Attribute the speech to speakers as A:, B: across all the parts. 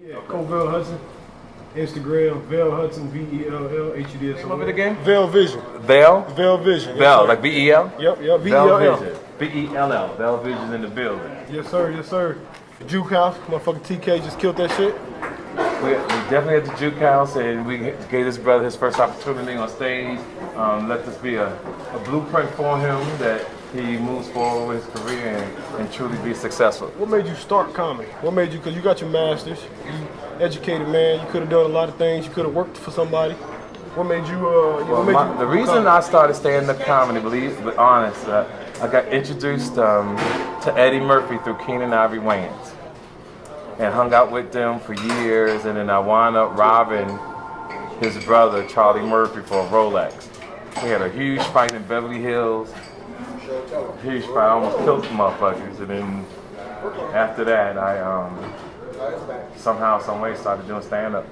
A: Yeah, Cole Hudson. Instagram, Vell Hudson, VellHudson.
B: Name of it again?
A: VellVision.
B: VellVision,
A: Yes,
B: like VEL?
A: Yep,
B: VellVision. VELL. VellVision in the building.
A: Yes, sir. Juke House, motherfucking TK just killed that shit.
B: We definitely at the Juke House, and we gave this brother his first opportunity on stage. Let this be a blueprint for him that he moves forward with his career and truly be successful.
A: What made you start comedy? What made you, because you got your master's, you educated man, you could have done a lot of things, you could have worked for somebody. What made you,
B: the reason I started stand-up comedy, but honest, I got introduced to Eddie Murphy through Keenan Ivory Wayans and hung out with them for years, and then I wound up robbing his brother, Charlie Murphy, for a Rolex. We had a huge fight in Beverly Hills. Huge fight, I almost killed the motherfuckers, and then after that, I somehow, some way started doing stand-up,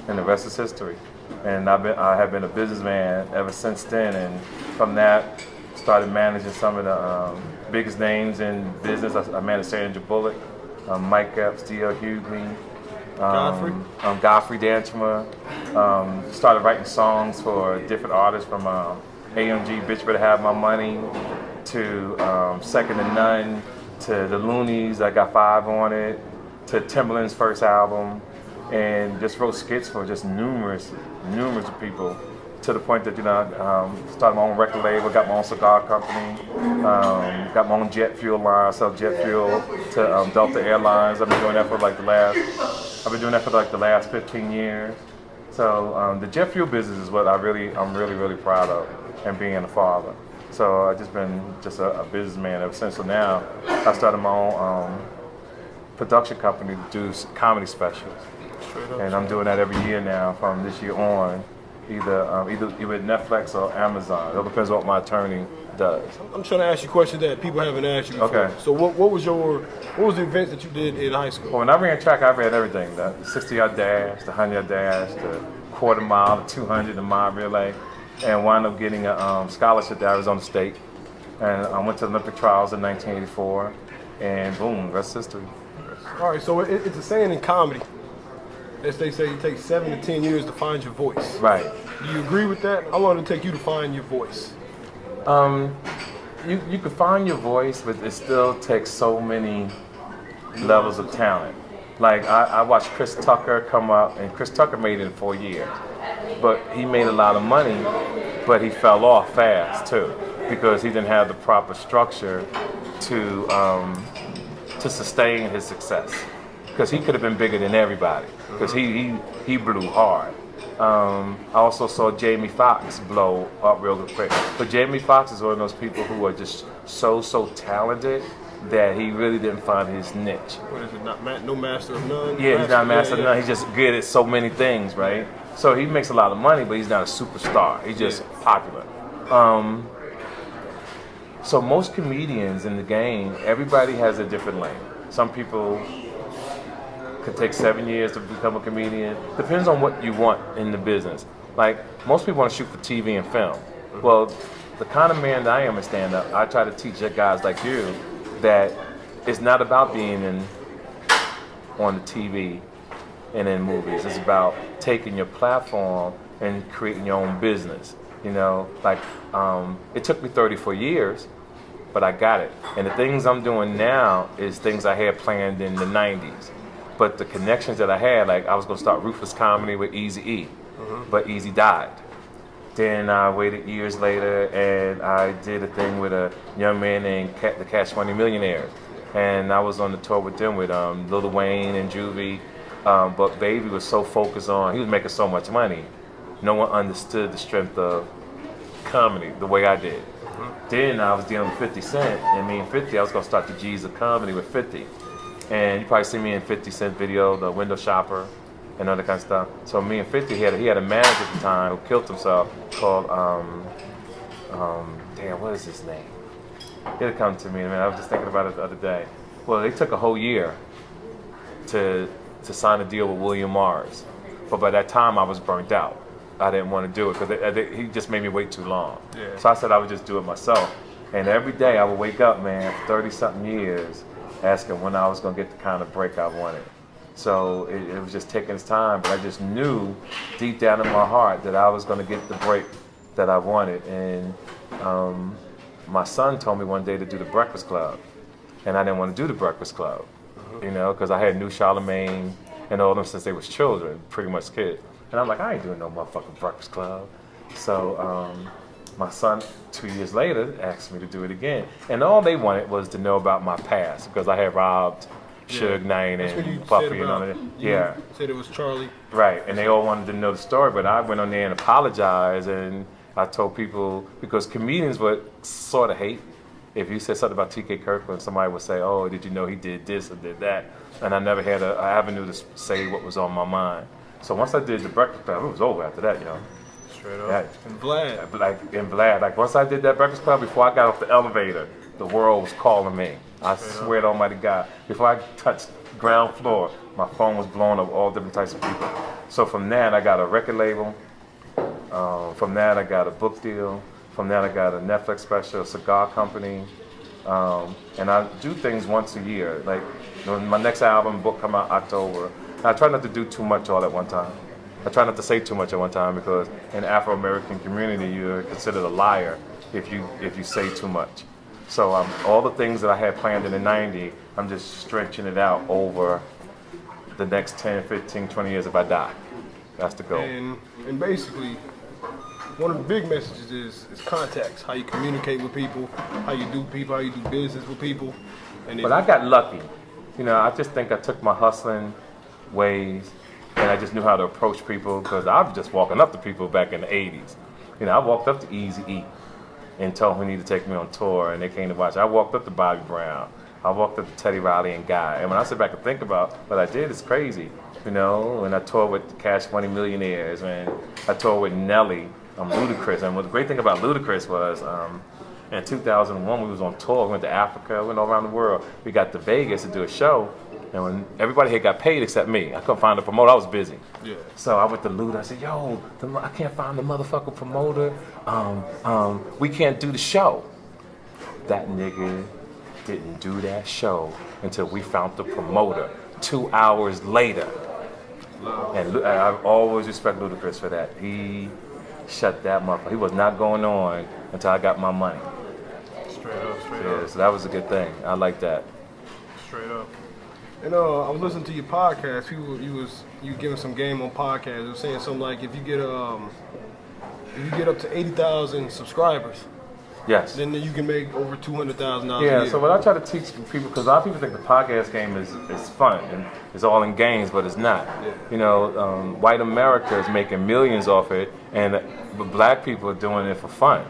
B: and the rest is history. And I have been a businessman ever since then, and from that, started managing some of the biggest names in business. I managed Sandra Bullock, Mike Epps, D.L. Hughley, Godfrey Danchma. Started writing songs for different artists from AMG, Bitch Better Have My Money, to Second to None, to the Loonies, I got 5 on it, to Timbaland's first album, and just wrote skits for just numerous people, to the point that, started my own record label, got my own cigar company, got my own jet fuel line, sell jet fuel to Delta Airlines. I've been doing that for the last 15 years. So the jet fuel business is what I'm really proud of, and being a father. So I've just been a businessman ever since. So now I started my own production company to do comedy specials, and I'm doing that every year now from this year on, either Netflix or Amazon. It all depends on what my attorney does.
A: I'm trying to ask you questions that people haven't asked you before. Okay. So what was the events that you did in high school?
B: Well, when I ran track, I ran everything: the 60-yard dash, the 100-yard dash, the quarter mile, the 200, the mile relay. And wound up getting a scholarship to Arizona State. And I went to the Olympic trials in 1984, and boom, rest is history.
A: All right, so it's a saying in comedy, as they say, it takes 7 to 10 years to find your voice.
B: Right.
A: Do you agree with that? How long did it take you to find your voice?
B: You can find your voice, but it still takes so many levels of talent. Like, I watched Chris Tucker come up, and Chris Tucker made it in 4 years. But he made a lot of money, but he fell off fast too, because he didn't have the proper structure to sustain his success. Because he could have been bigger than everybody, because he blew hard. I also saw Jamie Foxx blow up real quick, but Jamie Foxx is one of those people who are just so talented that he really didn't find his niche.
A: What is it? No master of none?
B: Yeah, he's not a master of none. He's just good at so many things, right? So he makes a lot of money, but he's not a superstar. He's just popular. So most comedians in the game, everybody has a different lane. Some people could take 7 years to become a comedian. Depends on what you want in the business. Like, most people want to shoot for TV and film. Well, the kind of man that I am in stand-up, I try to teach guys like you that it's not about being on the TV and in movies. It's about taking your platform and creating your own business. It took me 34 years, but I got it. And the things I'm doing now is things I had planned in the 90s. But the connections that I had, like I was going to start Ruthless Comedy with Eazy-E, but Eazy died. Then I waited years later, and I did a thing with a young man named the Cash Money Millionaires. And I was on the tour with them with Lil Wayne and Juvie. But Baby was so focused on, he was making so much money, no one understood the strength of comedy the way I did. Then I was dealing with 50 Cent, and me and 50, I was going to start the G's of comedy with 50. And you probably see me in 50 Cent video, The Window Shopper, and other kind of stuff. So me and 50, he had a manager at the time who killed himself called, what is his name? It'll come to me, man. I was just thinking about it the other day. Well, they took a whole year to sign a deal with William Morris. But by that time, I was burnt out. I didn't want to do it because he just made me wait too long. Yeah. So I said I would just do it myself. And every day I would wake up, man, for 30-something years, asking when I was going to get the kind of break I wanted. So it was just taking its time, but I just knew deep down in my heart that I was going to get the break that I wanted. And my son told me one day to do the Breakfast Club, and I didn't want to do the Breakfast Club, you know, because I had knew Charlemagne and all them since they was children, pretty much kids. And I'm like, I ain't doing no motherfucking Breakfast Club. So my son, 2 years later, asked me to do it again. And all they wanted was to know about my past, because I had robbed Suge Knight and Puffy and all that. Yeah.
A: Said it was Charlie.
B: Right, and they all wanted to know the story, but I went on there and apologized, and I told people, because comedians would sort of hate if you said something about T.K. Kirkland, somebody would say, oh, did you know he did this or did that? And I never had an avenue to say what was on my mind. So once I did the Breakfast Club, it was over after that, you know.
A: Straight up. Yeah. And
B: Vlad. Like once I did that Breakfast Club, before I got off the elevator, the world was calling me. I swear to Almighty God. Before I touched ground floor, my phone was blowing up all different types of people. So from that, I got a record label. From that, I got a book deal. From that, I got a Netflix special, a cigar company. And I do things once a year. Like when my next album, book come out October. I try not to do too much all at one time. I try not to say too much at one time, because in the Afro-American community, you're considered a liar if you say too much. So all the things that I had planned in the 90s, I'm just stretching it out over the next 10, 15, 20 years if I die. That's the goal.
A: And basically, one of the big messages is contacts, how you communicate with people, how you do business with people. But
B: I got lucky. You know, I just think I took my hustling ways, and I just knew how to approach people, because I was just walking up to people back in the 80s. You know, I walked up to Eazy-E and told him he needed to take me on tour, and they came to watch. I walked up to Bobby Brown. I walked up to Teddy Riley and Guy. And when I sit back and think about what I did, it's crazy. You know, when I toured with Cash Money Millionaires, when I toured with Nelly, Ludacris. And what the great thing about Ludacris was, in 2001, we was on tour. We went to Africa, we went all around the world. We got to Vegas to do a show. And when everybody had got paid except me, I couldn't find a promoter. I was busy. Yeah. So I went to Luda. I said, "Yo, I can't find the motherfucking promoter. We can't do the show." That nigga didn't do that show until we found the promoter 2 hours later. And I always respect Ludacris for that. He shut that motherfucker. He was not going on until I got my money.
A: Straight up.
B: So that was a good thing. I like that.
A: Straight up. And I was listening to your podcast. You giving some game on podcasts. You were saying something like if you get up to 80,000 subscribers,
B: yes,
A: then you can make over $200,000.
B: Yeah.
A: A year.
B: So what I try to teach people, because a lot of people think the podcast game is fun and it's all in games, but it's not. Yeah. You know, white America is making millions off it, and black people are doing it for fun.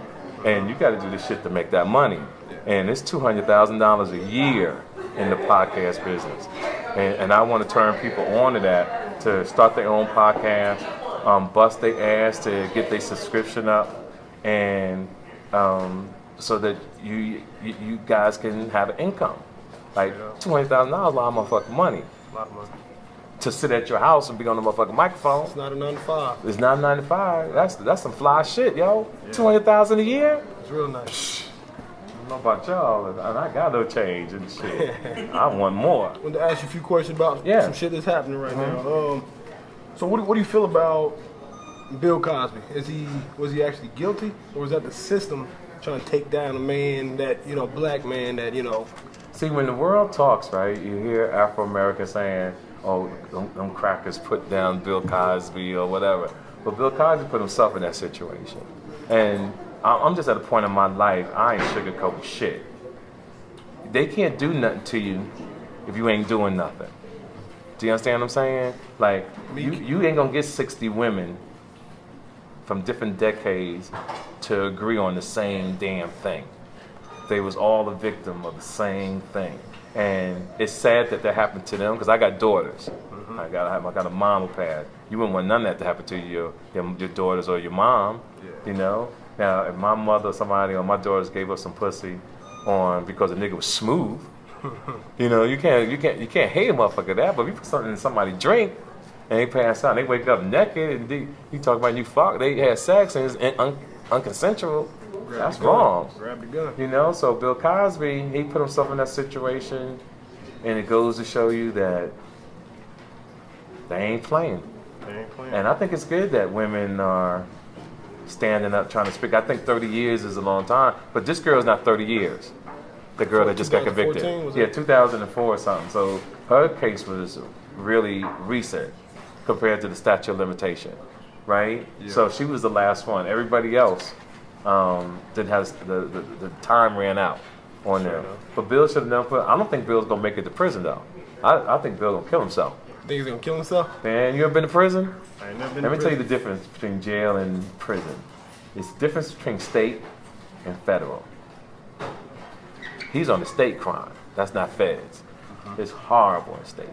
B: And you got to do this shit to make that money. Yeah. And it's $200,000 a year in the podcast business. And I want to turn people on to that, to start their own podcast, bust their ass to get their subscription up, and so that you guys can have an income. Like $200,000 a lot of motherfucking money.
A: A lot of money.
B: To sit at your house and be on the motherfucking microphone.
A: It's not a 9 to 5.
B: It's not a 9 to 5. That's some fly shit, yo. Yeah. $200,000 a year?
A: It's real nice.
B: I don't know about y'all, and I got no change and shit. I want more.
A: I wanted to ask you a few questions about some shit that's happening right now. So what do you feel about Bill Cosby? Was he actually guilty, or was that the system trying to take down a man that, black man that,
B: See, when the world talks, right, you hear Afro-Americans saying, oh, them crackers put down Bill Cosby or whatever. But Bill Cosby put himself in that situation. And I'm just at a point in my life, I ain't sugarcoating shit. They can't do nothing to you if you ain't doing nothing. Do you understand what I'm saying? Like, you ain't gonna get 60 women from different decades to agree on the same damn thing. They was all a victim of the same thing. And it's sad that happened to them, because I got daughters. Mm-hmm. I got a mama pad. You wouldn't want none of that to happen to your daughters or your mom, Now, if my mother or somebody or my daughters gave up some pussy because the nigga was smooth, you can't hate a motherfucker that. But if you put something in somebody's drink and they pass out, and they wake up naked and you talk about you fuck, they had sex and it's unconsensual. That's wrong.
A: Grab the gun.
B: So Bill Cosby, he put himself in that situation, and it goes to show you that They ain't playing.
A: They ain't playing.
B: And I think it's good that women are standing up trying to speak. I think 30 years is a long time, but this girl's not 30 years. The girl that just got convicted. Yeah, 2004 or something. So her case was really recent compared to the statute of limitation, right? Yeah. So she was the last one. Everybody else that has the time ran out on them. But Bill should have done. I don't think Bill's gonna make it to prison though. I think Bill's gonna kill himself.
A: Think he's gonna kill himself?
B: Man, you ever been to prison?
A: I ain't never been
B: Let
A: to
B: me tell you the difference between jail and prison. It's the difference between state and federal. He's on the state crime. That's not feds. It's horrible in state.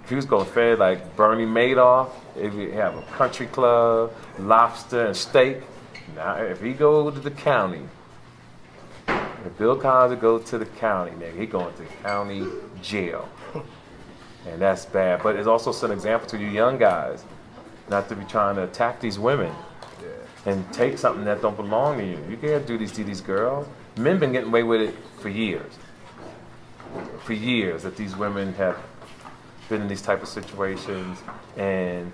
B: If he was going fed like Bernie Madoff, if you have a country club, lobster and steak. Now, if he go to the county, if Bill Cosby goes to the county, nigga, he going to county jail. And that's bad. But it's also set an example to you young guys not to be trying to attack these women and take something that don't belong to you. You can't do these to these girls. Men been getting away with it for years. For years that these women have been in these type of situations and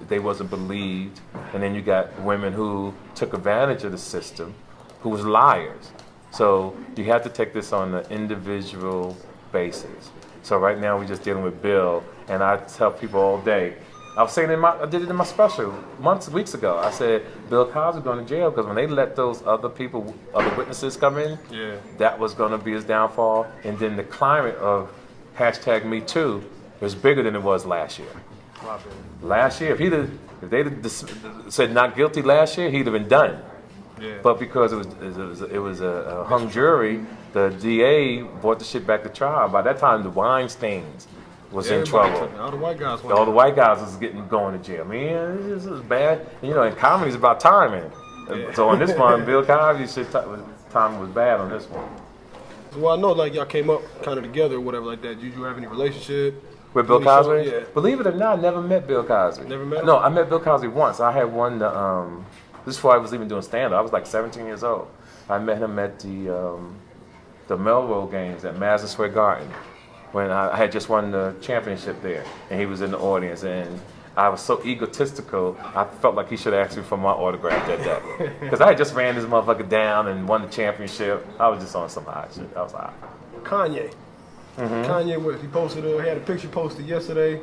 B: they wasn't believed. And then you got women who took advantage of the system who was liars. So you have to take this on an individual basis. So right now we're just dealing with Bill, and I tell people all day. I was saying I did it in my special weeks ago. I said Bill Cosby going to jail because when they let those other witnesses come in, that was going to be his downfall. And then the climate of #MeToo was bigger than it was last year. Last year, if they'd said not guilty last year, he'd have been done. Yeah. But because it was a hung jury, the DA brought the shit back to trial. By that time, the Weinsteins was in trouble.
A: All the white guys.
B: All the white guys was going to jail. Man, this is bad. You know, and comedy's about timing. Yeah. So on this one, Bill Cosby's timing was bad on this one.
A: Well, I know like y'all came up kind of together or whatever like that. Did you have any relationship?
B: With Bill Cosby? Yeah. Believe it or not, I never met Bill Cosby.
A: Never met him?
B: No, I met Bill Cosby once. I had one. This is before I was even doing stand-up. I was like 17 years old. I met him at the Melrose games at Madison Square Garden when I had just won the championship there, and he was in the audience. And I was so egotistical, I felt like he should ask me for my autograph that day. Because I had just ran this motherfucker down and won the championship. I was just on some hot shit. I was hot.
A: Kanye. Kanye, he posted, he had a picture posted yesterday.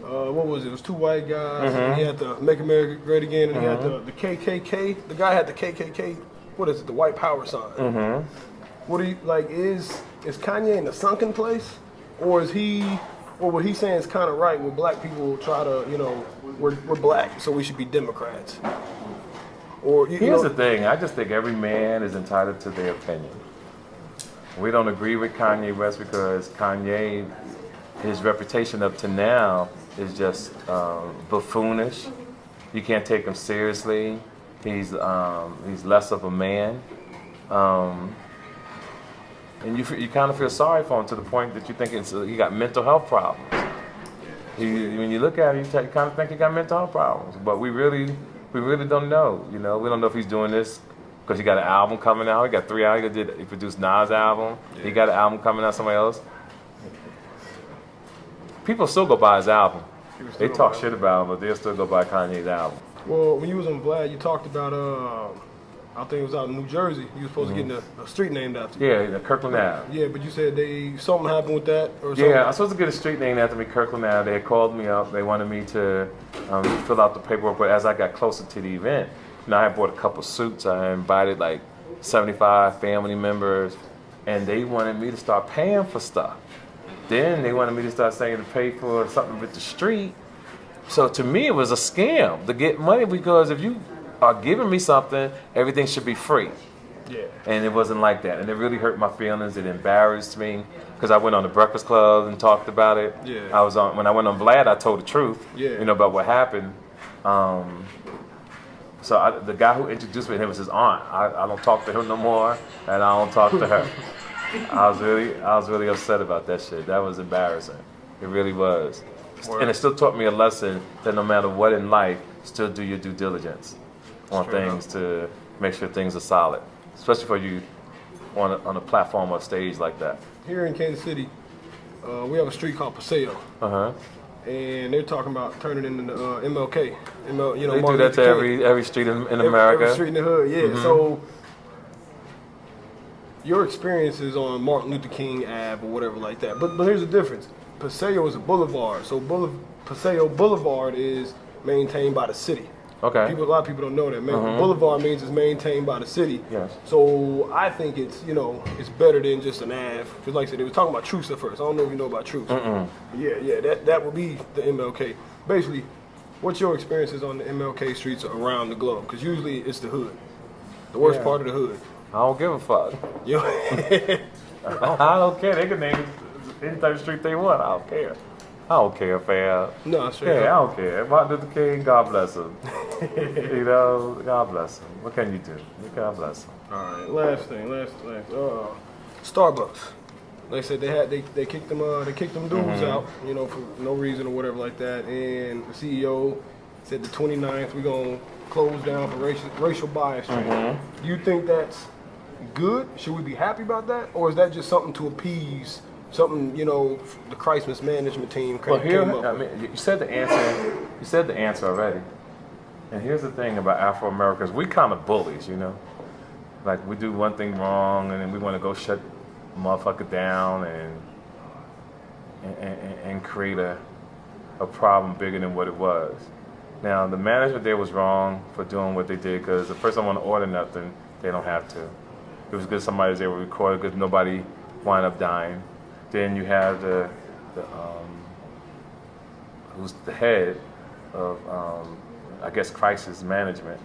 A: What was it? It was two white guys. And he had the Make America Great Again, and he had the KKK. The guy had the KKK. What is it? The white power sign. What do you like? Is Kanye in a sunken place, or is he? Or what he's saying is kind of right. Where black people try to, we're black, so we should be Democrats. Or
B: here's the thing. I just think every man is entitled to their opinion. We don't agree with Kanye West because Kanye, his reputation up to now is just buffoonish. You can't take him seriously. He's less of a man, and you kind of feel sorry for him to the point that you think he got mental health problems. When you look at him, you kind of think he got mental health problems. But we really don't know. We don't know if he's doing this because he got an album coming out. He got 3 albums. He produced Nas' album. Yeah. He got an album coming out somewhere else. People still go buy his album. They talk shit about him, but they'll still go buy Kanye's album.
A: Well, when you was on Vlad, you talked about, I think it was out in New Jersey. You were supposed to get a street named after you.
B: Yeah, the Kirkland Ave.
A: Yeah, but you said something happened with that or something?
B: Yeah, I was supposed to get a street named after me, Kirkland Ave. They had called me up. They wanted me to fill out the paperwork, but as I got closer to the event, I had bought a couple suits. I invited like 75 family members, and they wanted me to start paying for stuff. Then they wanted me to start saying to pay for something with the street. So to me, it was a scam to get money because if you are giving me something, everything should be free. Yeah. And it wasn't like that. And it really hurt my feelings. It embarrassed me because I went on the Breakfast Club and talked about it. Yeah. When I went on Vlad, I told the truth. Yeah. About what happened. So the guy who introduced me to him was his aunt. I don't talk to him no more, and I don't talk to her. I was really upset about that shit. That was embarrassing. It really was. Word. And it still taught me a lesson that no matter what in life, still do your due diligence on things to make sure things are solid, especially for you on a platform or stage like that.
A: Here in Kansas City, we have a street called Paseo. and they're talking about turning it into MLK. You know,
B: they do that to every street in America.
A: Every street in the hood, yeah. Mm-hmm. So your experiences on Martin Luther King Ave or whatever like that. But here's the difference. Paseo is a boulevard, so Paseo Boulevard is maintained by the city.
B: Okay.
A: A lot of people don't know that. Boulevard means it's maintained by the city.
B: Yes.
A: So I think it's better than just an Ave. Because like I said, they were talking about Truce at first. I don't know if you know about Truce. Yeah. That would be the MLK. Basically, what's your experiences on the MLK streets around the globe? Because usually it's the hood, the worst part of the hood.
B: I don't give a fuck. I don't care. They can name any type of street they want. I don't care. I don't care, fam.
A: No, straight
B: I
A: up.
B: don't care. Martin Luther King, God bless him. You know, God bless him. What can you do? God bless him.
A: All right, last thing. Starbucks. Like I said, they kicked them dudes out, for no reason or whatever like that. And the CEO said the 29th we're gonna close down for racial bias training. Do you think that's good? Should we be happy about that, or is that just something to appease? Something the crisis management team came up with?
B: You said the answer. You said the answer already. And here's the thing about Afro Americans: we kind of bullies, Like we do one thing wrong, and then we want to go shut the motherfucker down and create a problem bigger than what it was. Now the management there was wrong for doing what they did, because the person want to order nothing, they don't have to. It was good somebody was able to record it, because nobody wound up dying. Then you have who's the head of, I guess, crisis management,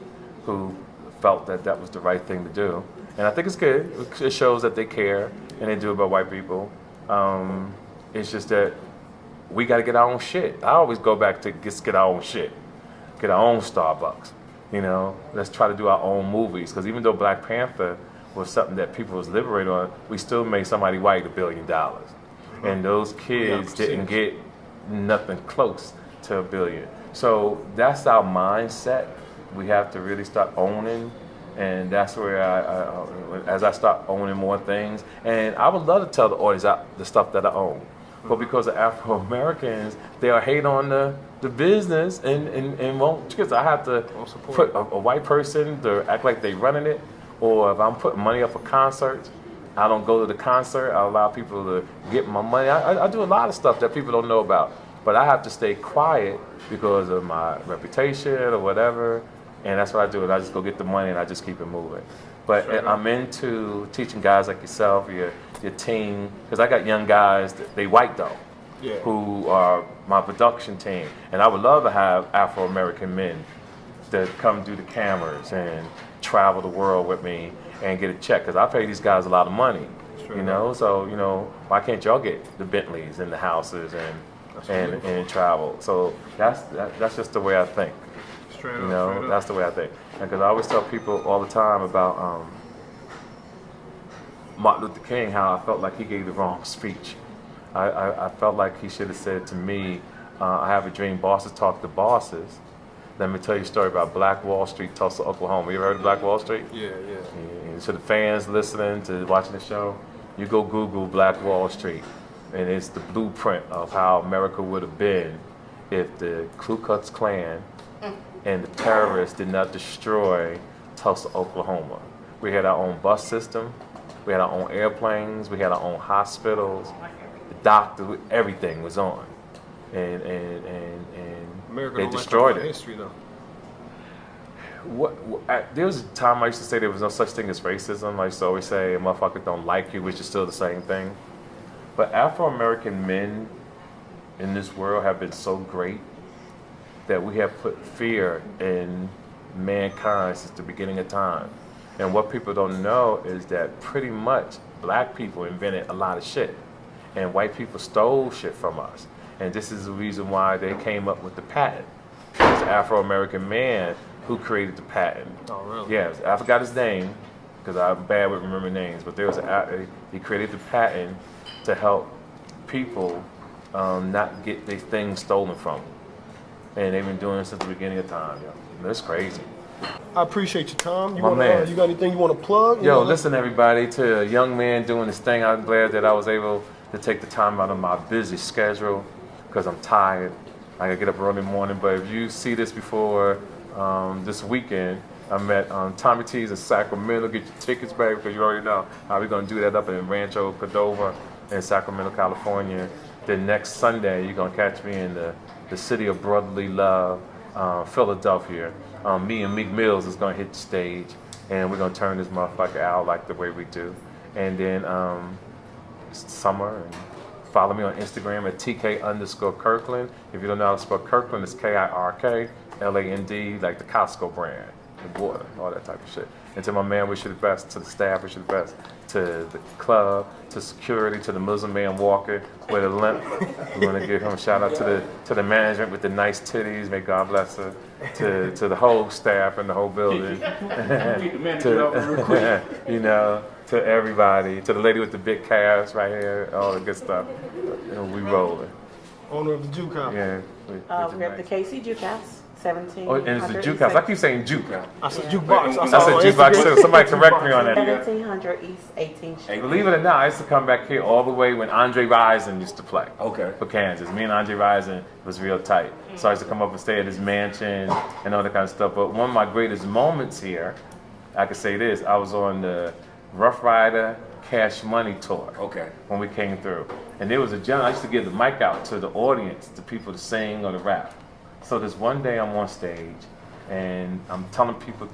B: who felt that was the right thing to do. And I think it's good. It shows that they care, and they do it about white people. It's just that we got to get our own shit. I always go back to get our own shit, get our own Starbucks. Let's try to do our own movies, because even though Black Panther was something that people was liberated on, we still made somebody white $1 billion. And those kids didn't get nothing close to $1 billion. So that's our mindset. We have to really start owning, and that's where as I start owning more things, and I would love to tell the audience the stuff that I own. But because of Afro Americans, they'll hate on the business and won't, because I have to put a white person to act like they running it. Or if I'm putting money up for concerts, I don't go to the concert. I allow people to get my money. I do a lot of stuff that people don't know about. But I have to stay quiet because of my reputation or whatever. And that's what I do. I just go get the money and I just keep it moving. But I'm into teaching guys like yourself, your team, because I got young guys, they white though, who are my production team. And I would love to have Afro-American men that come do the cameras and travel the world with me and get a check, because I pay these guys a lot of money, so why can't y'all get the Bentleys and the houses and travel? So that's just the way I think. Straight up. That's the way I think. Because I always tell people all the time about Martin Luther King, how I felt like he gave the wrong speech. I felt like he should have said to me, I have a dream, bosses talk to bosses. Let me tell you a story about Black Wall Street, Tulsa, Oklahoma. You ever heard of Black Wall Street?
A: Yeah.
B: So the fans listening to watching the show, you go Google Black Wall Street, and it's the blueprint of how America would have been if the Ku Klux Klan and the terrorists did not destroy Tulsa, Oklahoma. We had our own bus system, we had our own airplanes, we had our own hospitals, the doctor, everything was on, and
A: America
B: they destroyed it.
A: History, though.
B: There was a time I used to say there was no such thing as racism. I used to always say a motherfucker don't like you, which is still the same thing. But Afro-American men in this world have been so great that we have put fear in mankind since the beginning of time. And what people don't know is that pretty much black people invented a lot of shit, and white people stole shit from us. And this is the reason why they came up with the patent. It was an Afro-American man who created the patent.
A: Oh, really?
B: Yes, I forgot his name because I'm bad with remembering names. But he created the patent to help people not get their things stolen from them. And they've been doing it since the beginning of time. That's crazy.
A: I appreciate your time. You got anything you want to plug?
B: Listen, everybody, to a young man doing this thing. I'm glad that I was able to take the time out of my busy schedule, because I'm tired. I gotta get up early in the morning. But if you see this before this weekend, I'm at Tommy T's in Sacramento. Get your tickets, baby, because you already know how we're gonna do that up in Rancho Cordova in Sacramento, California. Then next Sunday, you're gonna catch me in the city of brotherly love, Philadelphia. Me and Meek Mills is gonna hit the stage, and we're gonna turn this motherfucker out like the way we do. And then summer, and follow me on Instagram at TK_Kirkland. If you don't know how to spell Kirkland, it's KIRKLAND, like the Costco brand, the water, all that type of shit. And to my man, wish you the best. To the staff, wish you the best. To the club, to security, to the Muslim man walking with a limp. We want to give him a shout out to the management with the nice titties. May God bless her. To the whole staff and the whole building. You know, to everybody. To the lady with the big calves right here. All the good stuff. You know, we rolling.
A: Owner of the Juke House.
B: Yeah.
C: We have the KC Juke House. 17.
B: Oh, and it's the Juke House. I keep saying Juke.
A: I said jukebox.
B: I said jukebox too. Somebody correct me on that.
C: 1700 East 18th Street.
B: Believe it or not, I used to come back here all the way when Andre Rison used to play.
D: Okay.
B: For Kansas. Me and Andre Rison was real tight. So I used to come up and stay at his mansion and all that kind of stuff. But one of my greatest moments here, I could say this, I was on the Rough Rider Cash Money tour.
D: Okay.
B: When we came through. And there was a gentleman, I used to give the mic out to the audience, to people to sing or to rap. So this one day I'm on stage and I'm telling people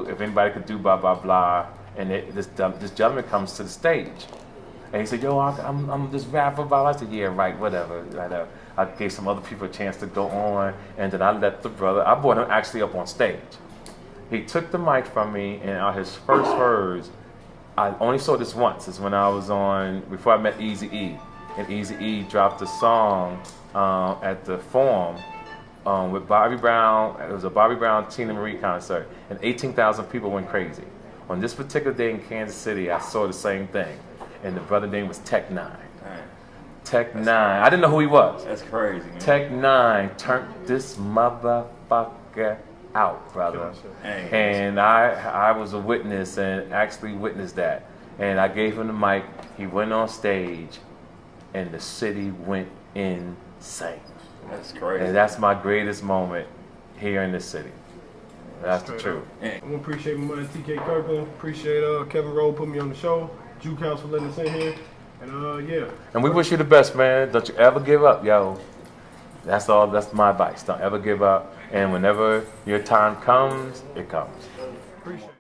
B: if anybody could do blah, blah, blah. And this gentleman comes to the stage. And he said, yo, I'm this rapper, blah. I said, yeah, right, whatever. I gave some other people a chance to go on. And then I let I brought him actually up on stage. He took the mic from me, and on his first words, I only saw this once. It's when I was before I met Eazy-E. And Eazy-E dropped a song at the Forum with Bobby Brown. It was a Bobby Brown Tina Marie concert, and 18,000 people went crazy. On this particular day in Kansas City, I saw the same thing, and the brother name was Tech Nine. Tech Nine. I didn't know who he was.
D: That's crazy, man.
B: Tech Nine turned this motherfucker out, brother. And I was a witness and actually witnessed that. And I gave him the mic. He went on stage, and the city went insane.
D: That's crazy.
B: And that's my greatest moment here in this city. That's the truth.
A: I want to appreciate my man TK Kirkland. Appreciate Kevin Rowe putting me on the show. Juke House for letting us in here. And yeah.
B: And we wish you the best, man. Don't you ever give up, yo. That's all. That's my advice. Don't ever give up. And whenever your time comes, it comes.
A: Appreciate it.